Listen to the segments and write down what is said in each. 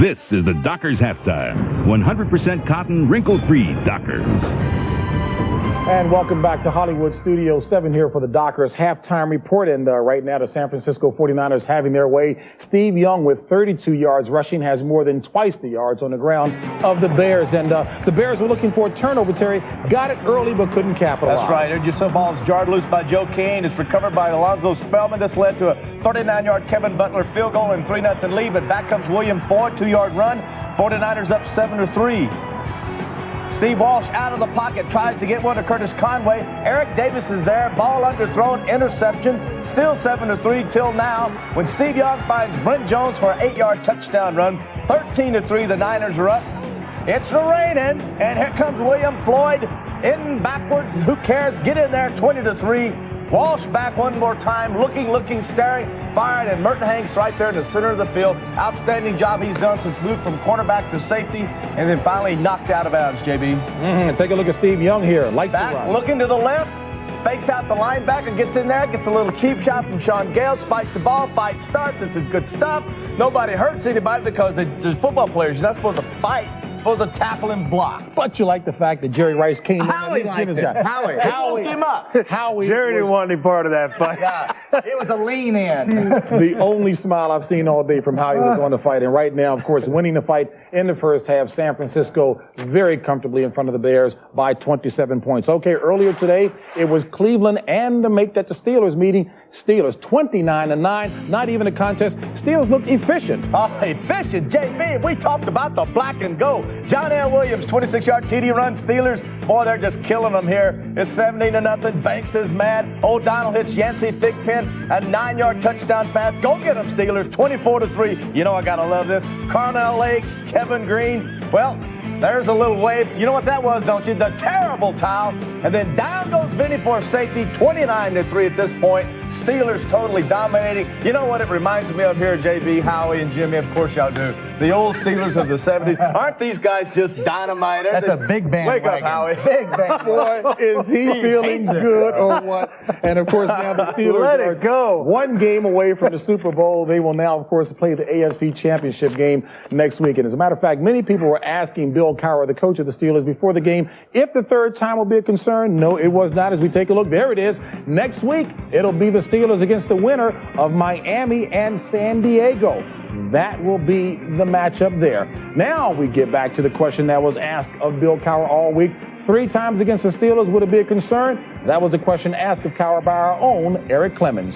This is the Dockers Halftime. 100% cotton, wrinkle-free Dockers. And welcome back to Hollywood Studio 7 here for the Dockers Halftime Report. And right now the San Francisco 49ers having their way. Steve Young with 32 yards rushing has more than twice the yards on the ground of the Bears. And the Bears were looking for a turnover, Terry. Got it early but couldn't capitalize. That's right. Just some balls jarred loose by Joe Kane. It's recovered by Alonzo Spellman. This led to a 39-yard Kevin Butler field goal and 3-0 lead. But back comes William Ford, 2-yard run. 49ers up 7-3. Steve Walsh out of the pocket, tries to get one to Curtis Conway. Eric Davis is there, ball underthrown, interception. Still 7-3 till now when Steve Young finds Brent Jones for an 8-yard touchdown run. 13-3, the Niners are up. It's raining, and here comes William Floyd in backwards. Who cares? Get in there, 20-3. Walsh back one more time, looking, staring, fired, and Merton Hanks right there in the center of the field. Outstanding job he's done since moved from cornerback to safety, and then finally knocked out of bounds, JB. Take a look at Steve Young here. Back, looking to the left, fakes out the linebacker, gets in there, gets a little cheap shot from Sean Gale, spikes the ball, fight starts. This is good stuff. Nobody hurts anybody because they're football players. You're not supposed to fight. Supposed to tackle and block. But you like the fact that Jerry Rice came in. Howie liked it. Howie him up. Jerry didn't want any part of that fight. Yeah, it was a lean in. The only smile I've seen all day from Howie was on the fight. And right now, of course, winning the fight in the first half, San Francisco very comfortably in front of the Bears by 27 points. Okay, earlier today, it was Cleveland and the make that the Steelers meeting. Steelers 29-9, not even a contest. Steelers looked efficient. Oh, efficient, JB. We talked about the black and gold. John L. Williams, 26-yard TD run. Steelers, boy, they're just killing them here. It's 17-0. Banks is mad. O'Donnell hits Yancey Thigpen, a 9-yard touchdown pass. Go get them, Steelers, 24-3. You know I gotta love this. Carnell Lake, Kevin Green. Well, there's a little wave. You know what that was, don't you? The terrible towel. And then down goes Vinny for a safety, 29-3 at this point. Steelers totally dominating. You know what it reminds me of here, JB, Howie, and Jimmy? Of course y'all do. The old Steelers of the 70s. Aren't these guys just dynamite? That's a big band. Wake up, Howie. Big band. Boy, is he feeling good or what? And, of course, now the Steelers are one game away from the Super Bowl. They will now, of course, play the AFC Championship game next week. And as a matter of fact, many people were asking Bill Cowher, the coach of the Steelers, before the game, if the third time will be a concern. No, it was not. As we take a look, there it is. Next week, it'll be the Steelers against the winner of Miami and San Diego. That will be the matchup there. Now we get back to the question that was asked of Bill Cowher all week. 3 times against the Steelers, would it be a concern? That was the question asked of Cowher by our own Eric Clemens.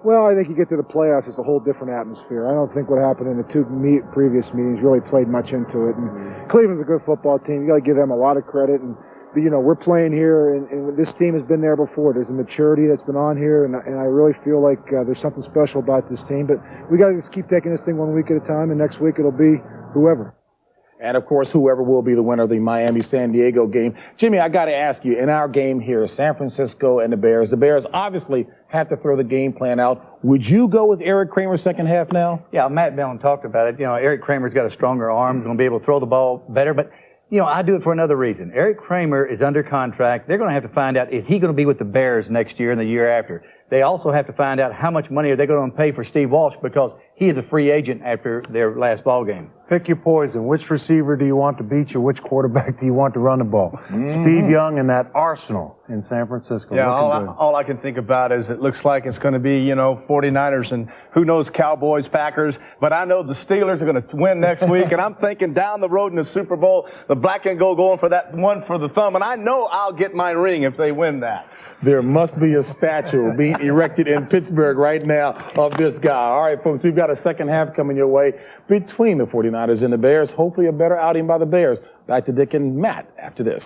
Well, I think you get to the playoffs, it's a whole different atmosphere. I don't think what happened in the 2 previous meetings really played much into it. And Cleveland's a good football team. You got to give them a lot of credit. And you know, we're playing here, and this team has been there before. There's a maturity that's been on here, and I really feel like there's something special about this team. But we got to just keep taking this thing 1 week at a time, and next week it'll be whoever. And, of course, whoever will be the winner of the Miami-San Diego game. Jimmy, I got to ask you, in our game here, San Francisco and the Bears obviously have to throw the game plan out. Would you go with Eric Kramer's second half now? Yeah, Matt Bellin talked about it. You know, Eric Kramer's got a stronger arm, going to be able to throw the ball better, but you know, I do it for another reason. Eric Kramer is under contract. They're going to have to find out if he's going to be with the Bears next year and the year after. They also have to find out how much money are they going to pay for Steve Walsh because he is a free agent after their last ball game. Pick your poison. Which receiver do you want to beat you? Which quarterback do you want to run the ball? Steve Young and that arsenal in San Francisco. Yeah, all I can think about is it looks like it's going to be, 49ers and who knows, Cowboys, Packers. But I know the Steelers are going to win next week, and I'm thinking down the road in the Super Bowl, the black and gold going for that one for the thumb. And I know I'll get my ring if they win that. There must be a statue being erected in Pittsburgh right now of this guy. All right, folks, we've got a second half coming your way between the 49ers and the Bears. Hopefully a better outing by the Bears. Back to Dick and Matt after this.